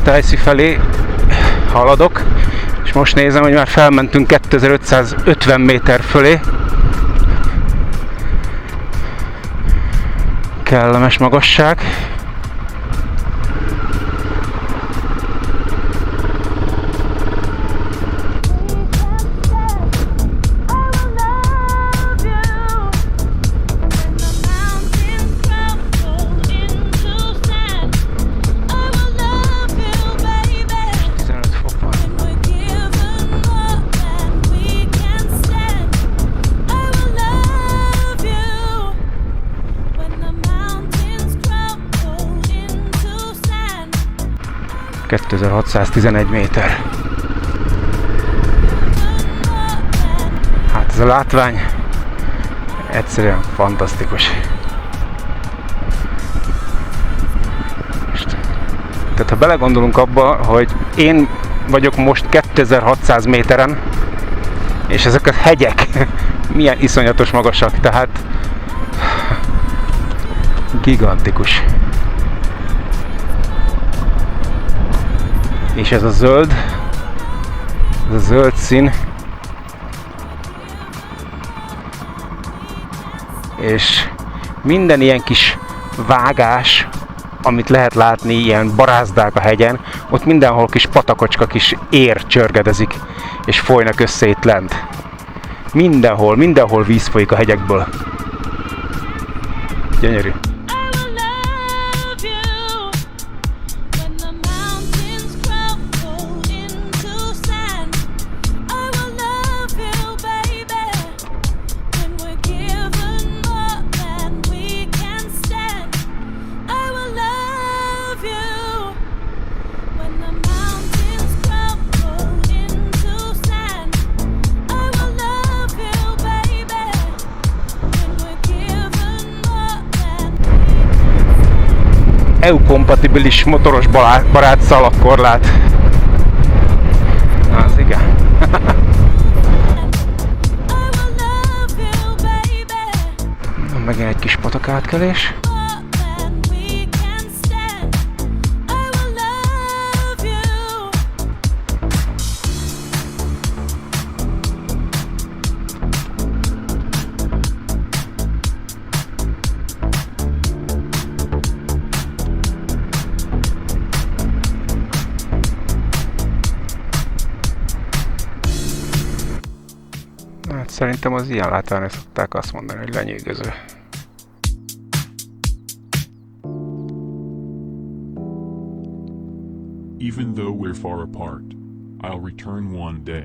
Tajszi felé haladok, és most nézem, hogy már felmentünk 2550 méter fölé. Kellemes magasság. ...2611 méter. Hát ez a látvány egyszerűen fantasztikus. Tehát ha belegondolunk abba, hogy én vagyok most 2600 méteren, és ezek a hegyek milyen iszonyatos magasak, tehát gigantikus. És ez a zöld szín, és minden ilyen kis vágás, amit lehet látni, ilyen barázdák a hegyen, ott mindenhol kis patakocska, kis ér csörgedezik, és folynak össze itt lent. Mindenhol víz folyik a hegyekből. Gyönyörű. EU-kompatibilis motoros barát szalagkorlát. Az igen. Megint egy kis patakátkelés. Szerintem az ilyen látványra szokták azt mondani, hogy lenyűgöző. Even though we're far apart, I'll return one day.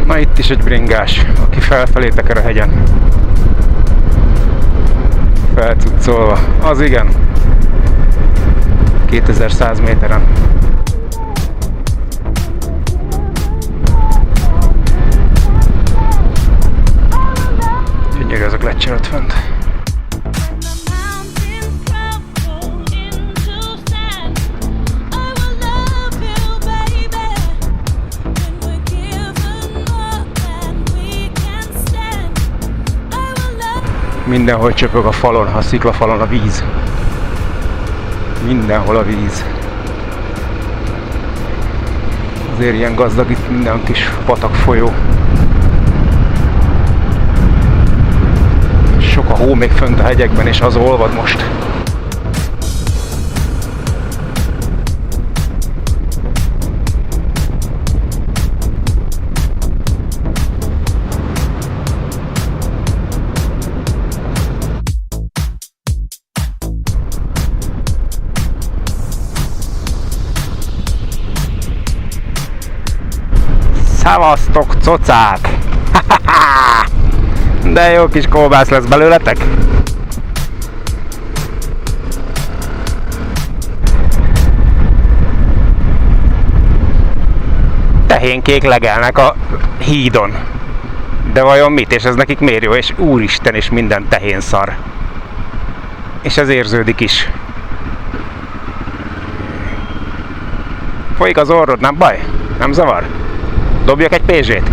Na itt is egy bringás, aki felfelé teker a hegyen. Felcuccolva. Az igen. 2100 méteren. Gyönyörű az a gletscher ott fönt. Mindenhol csöpög a falon, a sziklafalon a víz. Mindenhol a víz. Azért ilyen gazdag itt minden kis patak, folyó. Sok a hó még fönt a hegyekben, és az olvad most. Szevasztok, cocák! De jó kis kolbász lesz belőletek! Tehénkék legelnek a hídon. De vajon mit? És ez nekik miért jó? És úristen, és minden tehén szar. És ez érződik is. Folyik az orrod, nem baj? Nem zavar? Dobjak egy pézsét.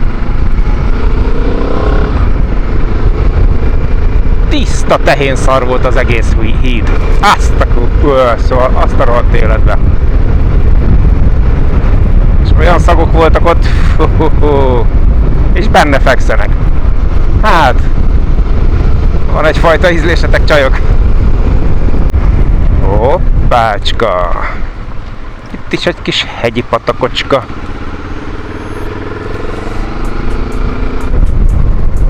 Tiszta tehénszar volt az egész híd. Szóval azt a rohadt életben. És olyan szagok voltak ott, és benne fekszenek. Hát, van egyfajta ízlésetek, csajok. Hoppácska. Itt is egy kis hegyi patakocska.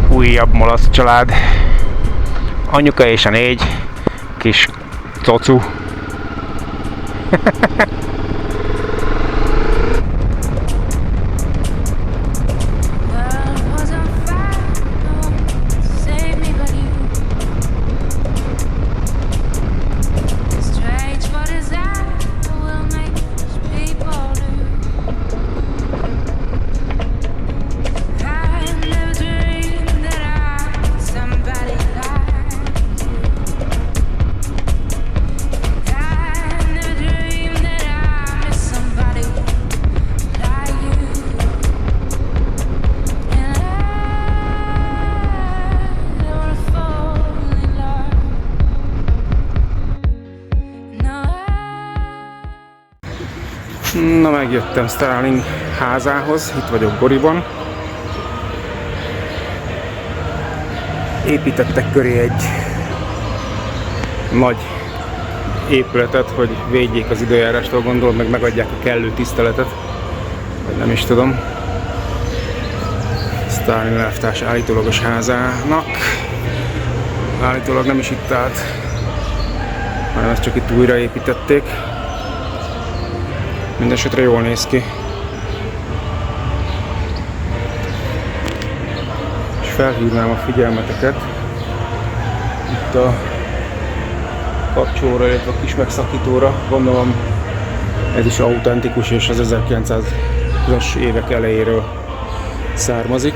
Újabb malac család. Anyuka és a 4 kis cocu. Na, megjöttem Starling házához, itt vagyok Goriban. Építettek köré egy nagy épületet, hogy védjék az időjárástól, gondolom, meg megadják a kellő tiszteletet, vagy nem is tudom. Starling elvtárs állítólagos házának. Állítólag nem is itt állt, hanem ezt csak itt újraépítették. Mindenesetre jól néz ki. És felhívnám a figyelmeteket itt a kapcsolóra, illetve a kis megszakítóra. Gondolom ez is autentikus és az 1900-as évek elejéről származik.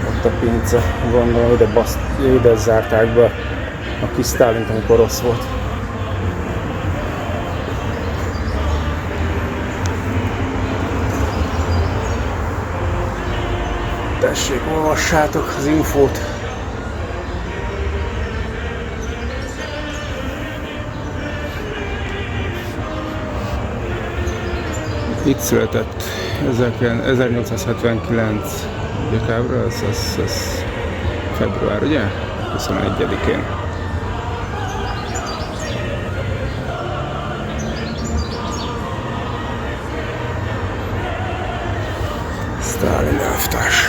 Ott a pince, gondolom ide zárták be a kis Starlint, amikor rossz volt. Tessék, olvassátok az infót. Itt született 1879. Ez február, ugye? 21-én. Starling elvtárs.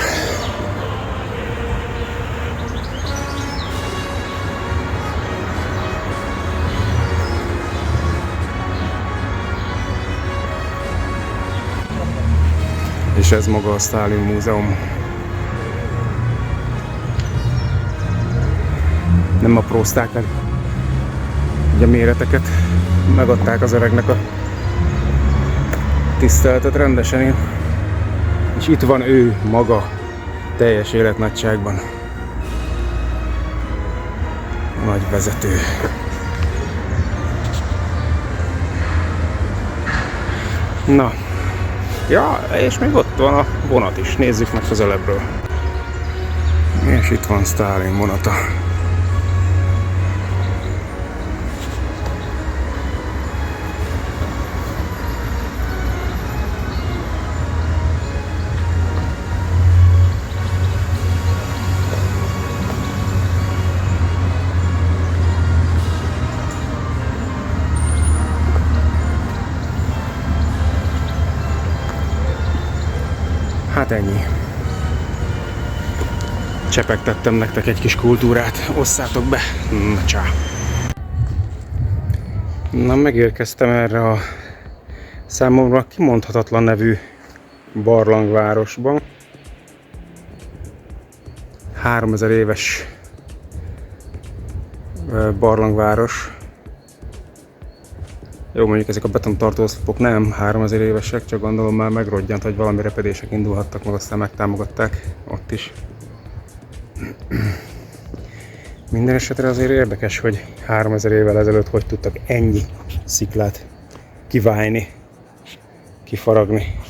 És ez maga a Starling Múzeum. Nem aprózták meg ugye a méreteket, megadták az öregnek a tiszteletet rendesen. És itt van ő maga teljes életnagyságban. A nagy vezető. Na. Ja, és még ott van a vonat is. Nézzük meg közelebbről. És itt van Starling vonata. Hát ennyi. Csepegtettem nektek egy kis kultúrát, osszátok be. Na, csá. Na, megérkeztem erre a számomra kimondhatatlan nevű barlangvárosban. 3000 éves barlangváros. Jó, mondjuk ezek a betontartó oszlopok nem 3000 évesek, csak gondolom már megrodjant, hogy valami repedések indulhattak, meg aztán megtámogatták ott is. Minden esetre azért érdekes, hogy 3000 évvel ezelőtt hogy tudtak ennyi sziklát kiválni, kifaragni.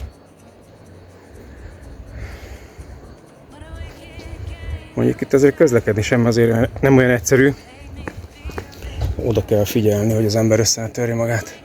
Mondjuk itt azért közlekedni sem azért nem olyan egyszerű. Oda kell figyelni, hogy az ember össze ne törje magát.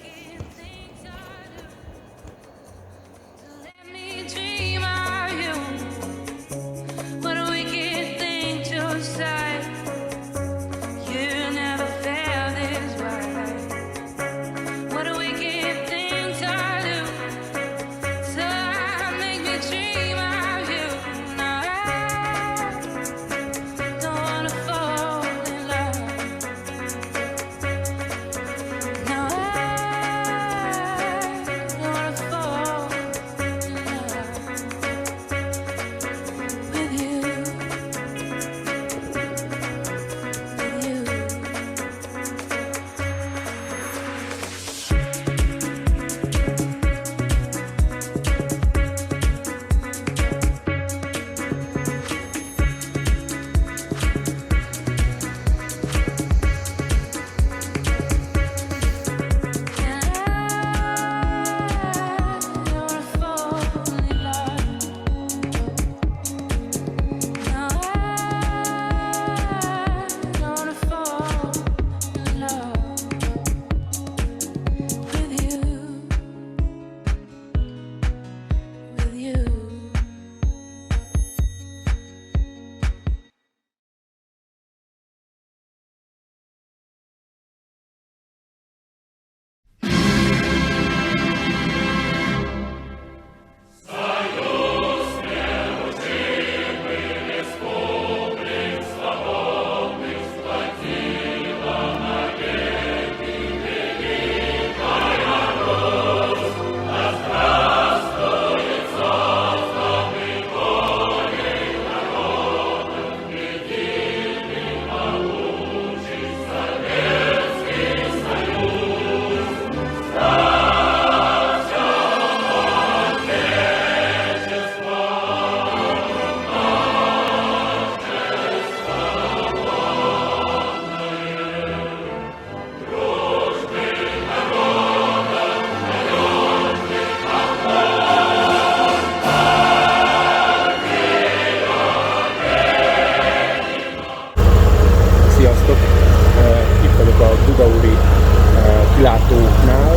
kilátónál,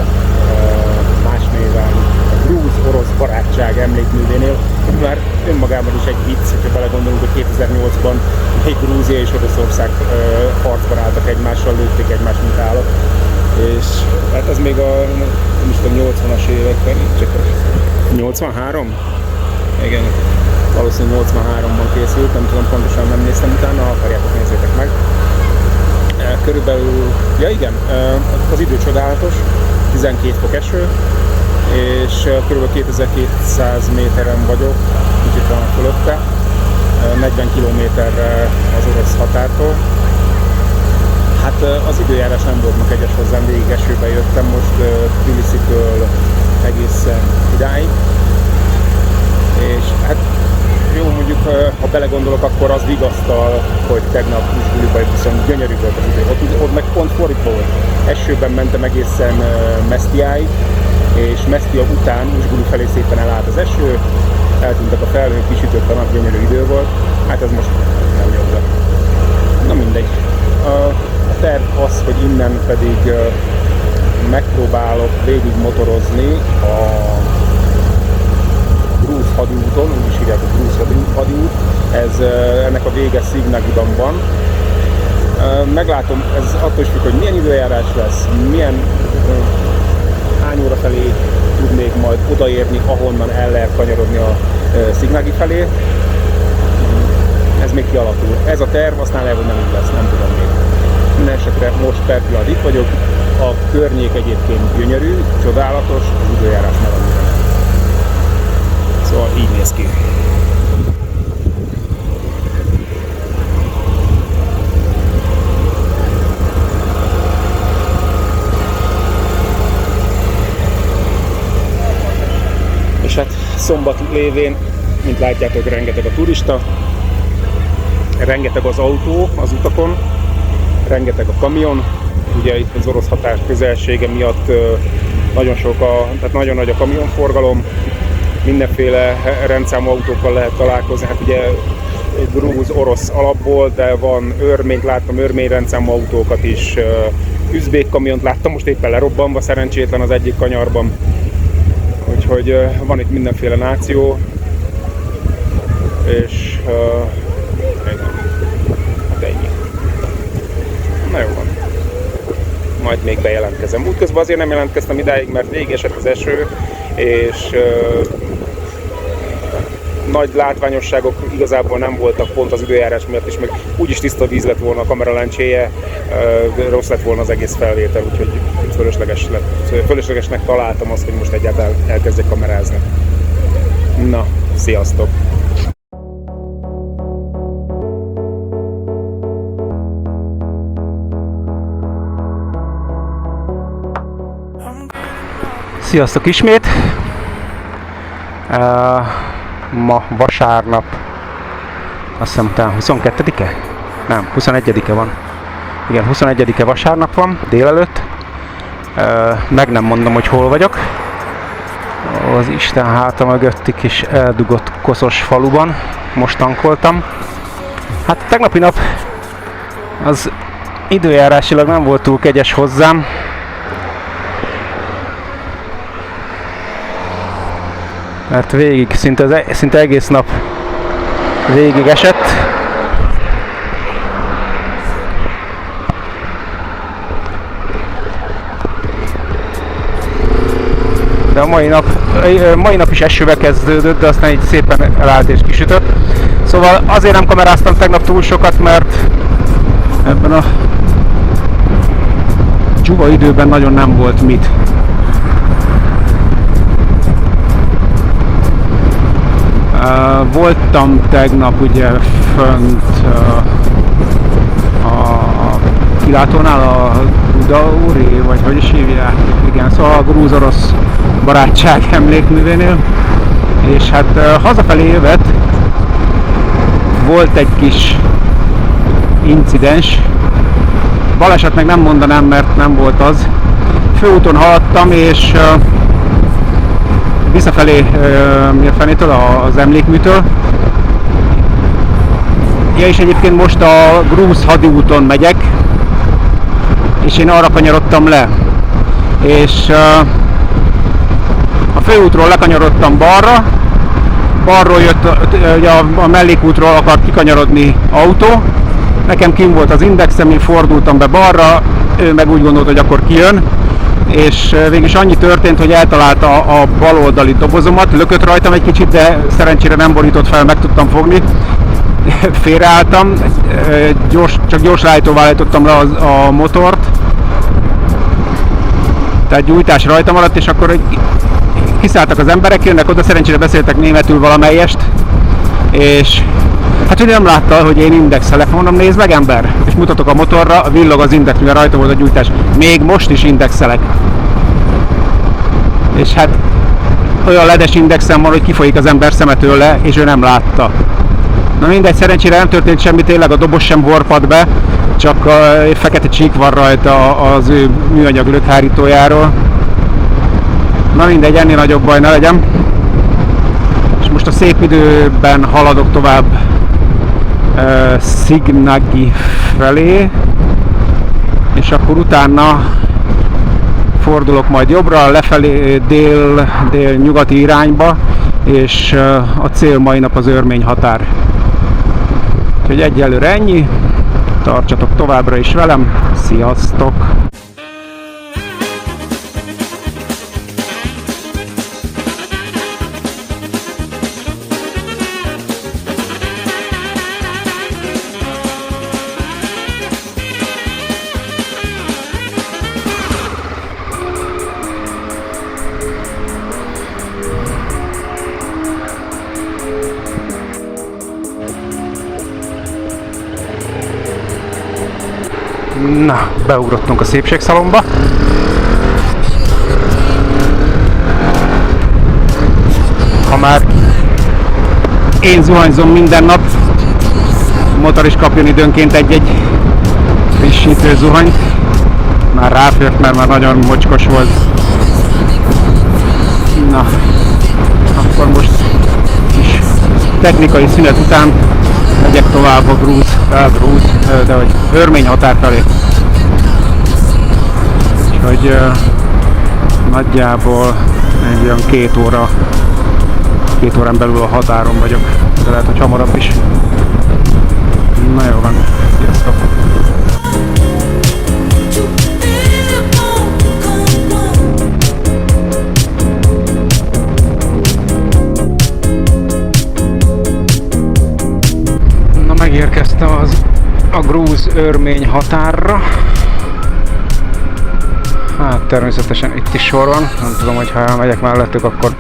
más néven a grúz-orosz barátság emlékművénél. Már önmagában is egy vicc, hogyha belegondolunk, hogy 2008-ban még Grúzia és Oroszország harcban álltak egymással, lőtték egymást, mint állat. És hát ez még a, nem is tudom, 80-as években, csak 83? Igen, valószínűleg 83-ban készült, nem tudom pontosan, nem néztem utána, ha akarjátok, nézzétek meg. Körülbelül, ja igen, az idő csodálatos, 12 fok eső, és kb. 2200 méteren vagyok, kicsit van fölötte, 40 kilométerre az orosz határtól. Hát az időjárás nem volt ma kegyes hozzám, végig esőbe jöttem most Tbilisitől egészen idáig. És hát jó, mondjuk ha belegondolok, akkor az vigasztal, hogy tegnap Uzsguliban viszont gyönyörű volt az idő. Ott meg pont fordítva volt. Esőben mentem egészen Mesztiáig, és Mesztia után Uzsguli felé szépen elállt az eső, eltűntek a felhők, kisütött a nap, gyönyörű idő volt. Hát ez most nem jó lett. Na mindegy. A terv az, hogy innen pedig megpróbálok végig motorozni a Grúz hadiúton, úgy is hívják a Grúz hadiút. Ennek a vége Szignagiban van. Meglátom, ez attól is függ, hogy milyen időjárás lesz, hány óra felé tudnék majd odaérni, ahonnan el lehet kanyarodni a Szignagi felé. Ez még kialakul. Ez a terv, aztán lehet, hogy nem így lesz, nem tudom még. Minden esetre most per pillanat itt vagyok. A környék egyébként gyönyörű, csodálatos, az időjárás meg annyira nem. Szóval így néz ki. És hát szombat lévén, mint látjátok, rengeteg a turista, rengeteg az autó az utakon, rengeteg a kamion. Ugye itt az orosz határ közelsége miatt nagyon tehát nagyon nagy a kamionforgalom, mindenféle rendszámú autókkal lehet találkozni, hát ugye grúz, orosz alapból, de van örményt láttam, örmény rendszámú autókat is, üzbék kamiont láttam, most éppen lerobbanva szerencsétlen az egyik kanyarban. Úgyhogy van itt mindenféle náció, és hát ennyi. Na jó van. Majd még bejelentkezem. Útközben azért nem jelentkeztem idáig, mert végig esett az eső, és nagy látványosságok igazából nem voltak pont az időjárás miatt, és meg úgyis tiszta víz lett volna a kamera lencséje, rossz lett volna az egész felvétel, úgyhogy fölöslegesnek találtam azt, hogy most egyáltalán elkezdjek kamerázni. Na, sziasztok! Sziasztok ismét! Ma vasárnap, azt hiszem talán 22-e? Nem, 21-e van. Igen, 21-e vasárnap van, délelőtt. Meg nem mondom, hogy hol vagyok. Az Isten háta mögötti kis eldugott koszos faluban. Most tankoltam. Hát a tegnapi nap az időjárásilag nem volt túl kegyes hozzám. Mert végig, szinte egész nap végig esett. De a mai nap is esővel kezdődött, de aztán így szépen elállt és kisütött. Szóval azért nem kameráztam tegnap túl sokat, mert ebben a csuva időben nagyon nem volt mit. Voltam tegnap ugye fönt a kilátónál, a Gudauri, vagy hogy is hívják, igen, szóval a grúz-orosz barátság emlékművénél, és hát hazafelé jövet volt egy kis incidens, baleset meg nem mondanám, mert nem volt az. Főúton haladtam, és visszafelé fenétől, az emlékműtől. Ja, és egyébként most a grúz hadiúton megyek, és én arra kanyarodtam le. És a főútról lekanyarodtam balra, balról jött, a mellékútról akart kikanyarodni autó, nekem kint volt az indexem, én fordultam be balra, ő meg úgy gondolt, hogy akkor kijön, és végülis annyi történt, hogy eltalálta a baloldali dobozomat, lökött rajtam egy kicsit, de szerencsére nem borított fel, meg tudtam fogni. Félreálltam, csak gyors ráállítóval állítottam le a motort, tehát gyújtás rajta maradt, és akkor kiszálltak az emberek, jönnek oda, szerencsére beszéltek németül valamelyest, és hát hogy nem látta, hogy én indexelek, mondom, nézd meg ember, és mutatok a motorra, villog az index, mivel rajta volt a gyújtás, még most is indexelek. És hát olyan ledes indexem van, hogy kifolyik az ember szeme tőle, és ő nem látta. Na mindegy, szerencsére nem történt semmi, tényleg a doboz sem vorpad be, csak egy fekete csík van rajta az ő műanyag lökhárítójáról. Na mindegy, ennél nagyobb baj ne legyen. És most a szép időben haladok tovább Szignagi felé, és akkor utána fordulok majd jobbra, lefelé dél-nyugati irányba, és a cél mai nap az örmény határ. Úgyhogy egyelőre ennyi, tartsatok továbbra is velem, sziasztok! Na, beugrottunk a szépségszalomba. Ha már én zuhanyzom minden nap, a motor is kapjon időnként egy-egy frissítő zuhanyt. Már ráfért, mert már nagyon mocskos volt. Na, akkor most kis technikai szünet után megyek tovább a de hogy Örmény határ felé. Úgyhogy nagyjából egy olyan 2 órán belül a határon vagyok, de lehet, hogy hamarabb is. Na jó van, sziasztok! Na, megérkeztem a grúz-örmény határra. Hát természetesen itt is sor van, nem tudom, hogy ha elmegyek mellettük, akkor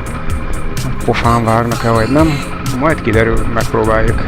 pofán vágnak-e vagy nem. Majd kiderül, megpróbáljuk.